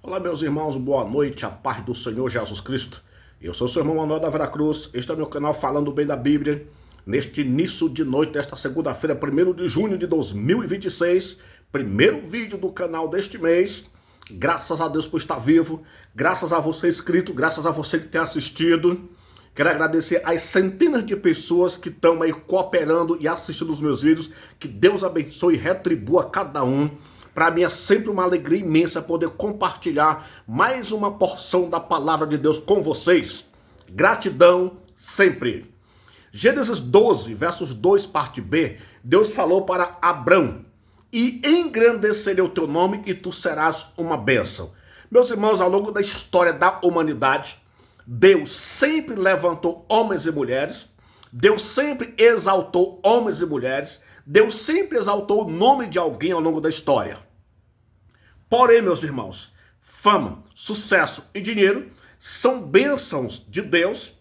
Olá, meus irmãos, boa noite, a paz do Senhor Jesus Cristo. Eu sou o seu irmão Manuel da Veracruz, este é o meu canal Falando Bem da Bíblia. Neste início de noite desta segunda-feira, 1º de junho de 2026, primeiro vídeo do canal deste mês. Graças a Deus por estar vivo, graças a você inscrito, graças a você que tem assistido. Quero agradecer às centenas de pessoas que estão aí cooperando e assistindo os meus vídeos. Que Deus abençoe e retribua cada um. Para mim é sempre uma alegria imensa poder compartilhar mais uma porção da palavra de Deus com vocês. Gratidão sempre. Gênesis 12, versos 2, parte B, Deus falou para Abrão: e engrandecerei o teu nome e tu serás uma bênção. Meus irmãos, ao longo da história da humanidade, Deus sempre levantou homens e mulheres, Deus sempre exaltou homens e mulheres, Deus sempre exaltou o nome de alguém ao longo da história. Porém, meus irmãos, fama, sucesso e dinheiro são bênçãos de Deus,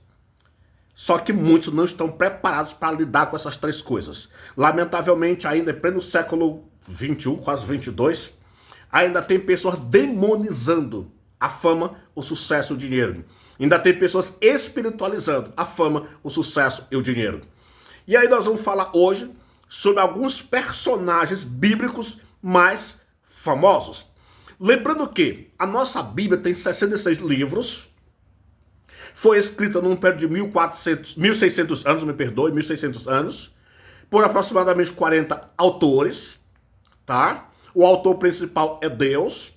só que muitos não estão preparados para lidar com essas três coisas. Lamentavelmente, ainda em pleno século 21, quase 22, ainda tem pessoas demonizando a fama, o sucesso e o dinheiro. Ainda tem pessoas espiritualizando a fama, o sucesso e o dinheiro. E aí nós vamos falar hoje sobre alguns personagens bíblicos mais famosos. Lembrando que a nossa Bíblia tem 66 livros, foi escrita num período de 1600 anos, 1600 anos, por aproximadamente 40 autores, tá? O autor principal é Deus.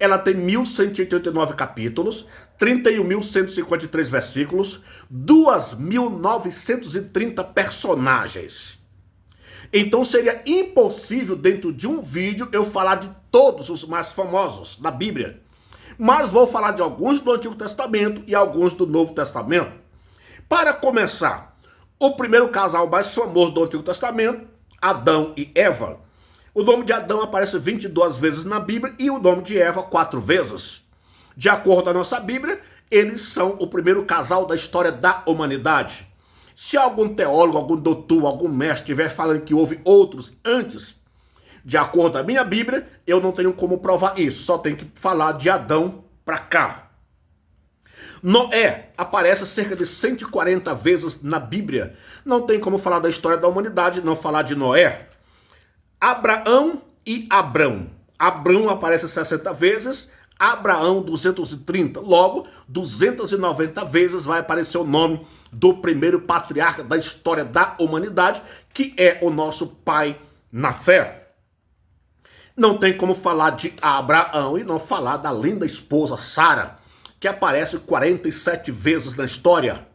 Ela tem 1189 capítulos, 31.153 versículos, 2.930 personagens. Então seria impossível dentro de um vídeo eu falar de todos os mais famosos da Bíblia. Mas vou falar de alguns do Antigo Testamento e alguns do Novo Testamento. Para começar, o primeiro casal mais famoso do Antigo Testamento, Adão e Eva. O nome de Adão aparece 22 vezes na Bíblia e o nome de Eva 4 vezes. De acordo com a nossa Bíblia, eles são o primeiro casal da história da humanidade. Se algum teólogo, algum doutor, algum mestre estiver falando que houve outros antes, de acordo com a minha Bíblia, eu não tenho como provar isso. Só tenho que falar de Adão para cá. Noé aparece cerca de 140 vezes na Bíblia. Não tem como falar da história da humanidade, não falar de Noé. Abraão e Abrão. Abrão aparece 60 vezes, Abraão 230. Logo, 290 vezes vai aparecer o nome do primeiro patriarca da história da humanidade, que é o nosso pai na fé. Não tem como falar de Abraão e não falar da linda esposa Sara, que aparece 47 vezes na história.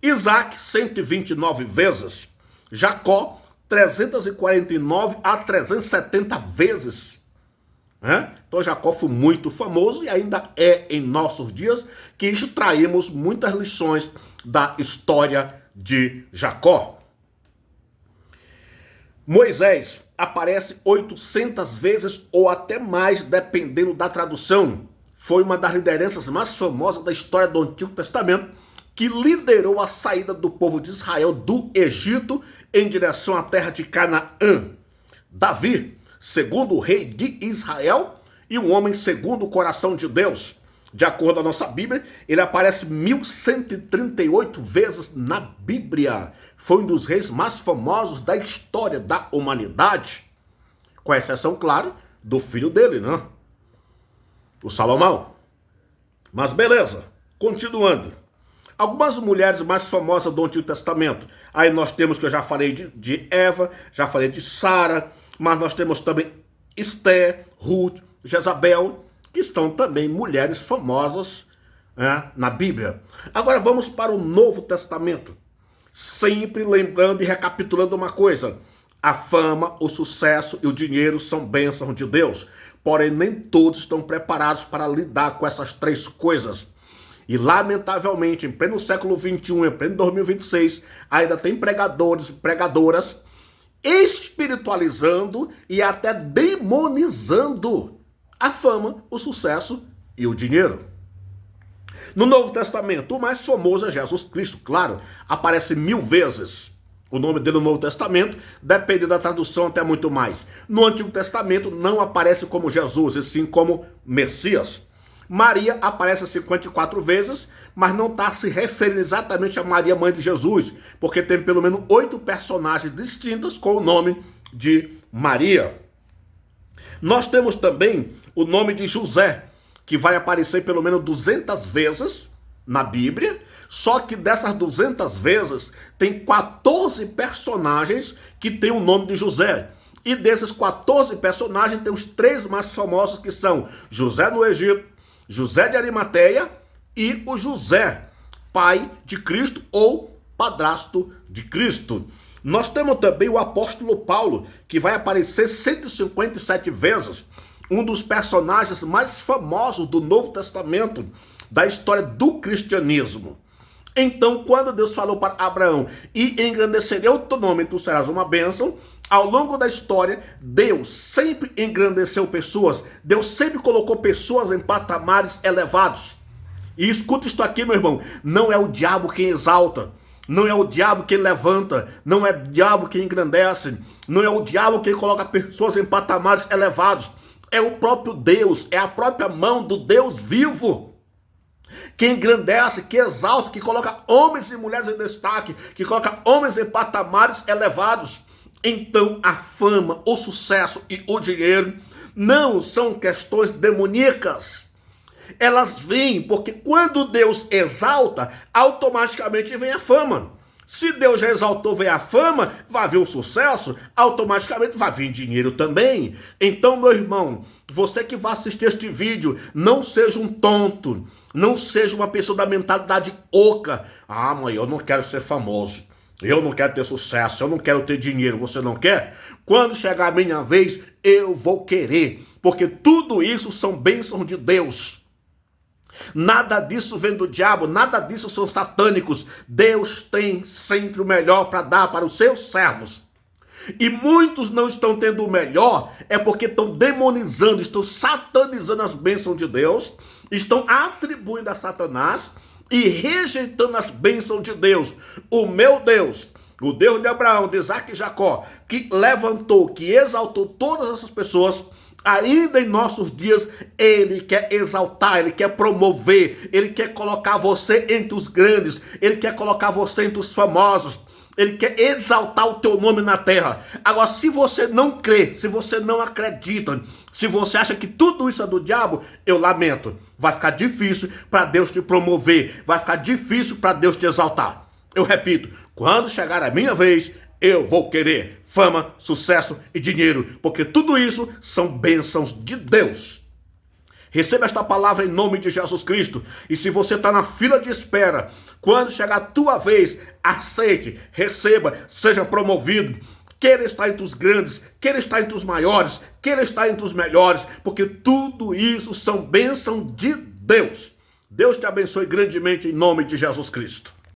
Isaac, 129 vezes. Jacó, 349 a 370 vezes. Então Jacó foi muito famoso e ainda é em nossos dias, que extraímos muitas lições da história de Jacó. Moisés aparece 800 vezes ou até mais, dependendo da tradução. Foi uma das lideranças mais famosas da história do Antigo Testamento, que liderou a saída do povo de Israel do Egito em direção à terra de Canaã. Davi, segundo o rei de Israel e um homem segundo o coração de Deus. De acordo com a nossa Bíblia, ele aparece 1138 vezes na Bíblia. Foi um dos reis mais famosos da história da humanidade. Com exceção, claro, do filho dele, né? O Salomão. Mas beleza, continuando. Algumas mulheres mais famosas do Antigo Testamento. Aí nós temos, que eu já falei de Eva, já falei de Sara, mas nós temos também Esther, Ruth, Jezabel, que estão também mulheres famosas na Bíblia. Agora vamos para o Novo Testamento. Sempre lembrando e recapitulando uma coisa: a fama, o sucesso e o dinheiro são bênçãos de Deus. Porém, nem todos estão preparados para lidar com essas três coisas. E lamentavelmente, em pleno século 21, em pleno 2026, ainda tem pregadores e pregadoras espiritualizando e até demonizando a fama, o sucesso e o dinheiro. No Novo Testamento, o mais famoso é Jesus Cristo, claro, aparece 1000 vezes. O nome dele no Novo Testamento depende da tradução até muito mais. No Antigo Testamento não aparece como Jesus, e sim como Messias. Maria aparece 54 vezes, mas não está se referindo exatamente a Maria, mãe de Jesus, porque tem pelo menos 8 personagens distintos com o nome de Maria. Nós temos também o nome de José, que vai aparecer pelo menos 200 vezes na Bíblia, só que dessas 200 vezes tem 14 personagens que tem o nome de José. E desses 14 personagens tem os 3 mais famosos, que são José no Egito, José de Arimateia e o José, pai de Cristo ou padrasto de Cristo. Nós temos também o apóstolo Paulo, que vai aparecer 157 vezes, um dos personagens mais famosos do Novo Testamento, da história do cristianismo. Então, quando Deus falou para Abraão, e engrandecerei o teu nome, tu serás uma bênção, ao longo da história, Deus sempre engrandeceu pessoas, Deus sempre colocou pessoas em patamares elevados. E escuta isto aqui, meu irmão, não é o diabo quem exalta, não é o diabo quem levanta, não é o diabo quem engrandece, não é o diabo quem coloca pessoas em patamares elevados, é o próprio Deus, é a própria mão do Deus vivo. Que engrandece, que exalta, que coloca homens e mulheres em destaque, que coloca homens em patamares elevados. Então a fama, o sucesso e o dinheiro não são questões demoníacas. Elas vêm porque quando Deus exalta, automaticamente vem a fama. Se Deus já exaltou, vem a fama, vai vir o sucesso, automaticamente vai vir dinheiro também. Então, meu irmão, você que vai assistir este vídeo, não seja um tonto, não seja uma pessoa da mentalidade oca. Ah, mãe, eu não quero ser famoso, eu não quero ter sucesso, eu não quero ter dinheiro, você não quer? Quando chegar a minha vez, eu vou querer, porque tudo isso são bênçãos de Deus. Nada disso vem do diabo, nada disso são satânicos. Deus tem sempre o melhor para dar para os seus servos. E muitos não estão tendo o melhor, é porque estão demonizando, estão satanizando as bênçãos de Deus, estão atribuindo a Satanás e rejeitando as bênçãos de Deus. O meu Deus, o Deus de Abraão, de Isaac e Jacó, que levantou, que exaltou todas essas pessoas, ainda em nossos dias, ele quer exaltar, ele quer promover, ele quer colocar você entre os grandes, ele quer colocar você entre os famosos, ele quer exaltar o teu nome na terra. Agora, se você não crê, se você não acredita, se você acha que tudo isso é do diabo, eu lamento, vai ficar difícil para Deus te promover, vai ficar difícil para Deus te exaltar. Eu repito, quando chegar a minha vez, eu vou querer fama, sucesso e dinheiro, porque tudo isso são bênçãos de Deus. Receba esta palavra em nome de Jesus Cristo. E se você está na fila de espera, quando chegar a tua vez, aceite, receba, seja promovido. Queira estar entre os grandes, queira estar entre os maiores, queira estar entre os melhores, porque tudo isso são bênçãos de Deus. Deus te abençoe grandemente em nome de Jesus Cristo.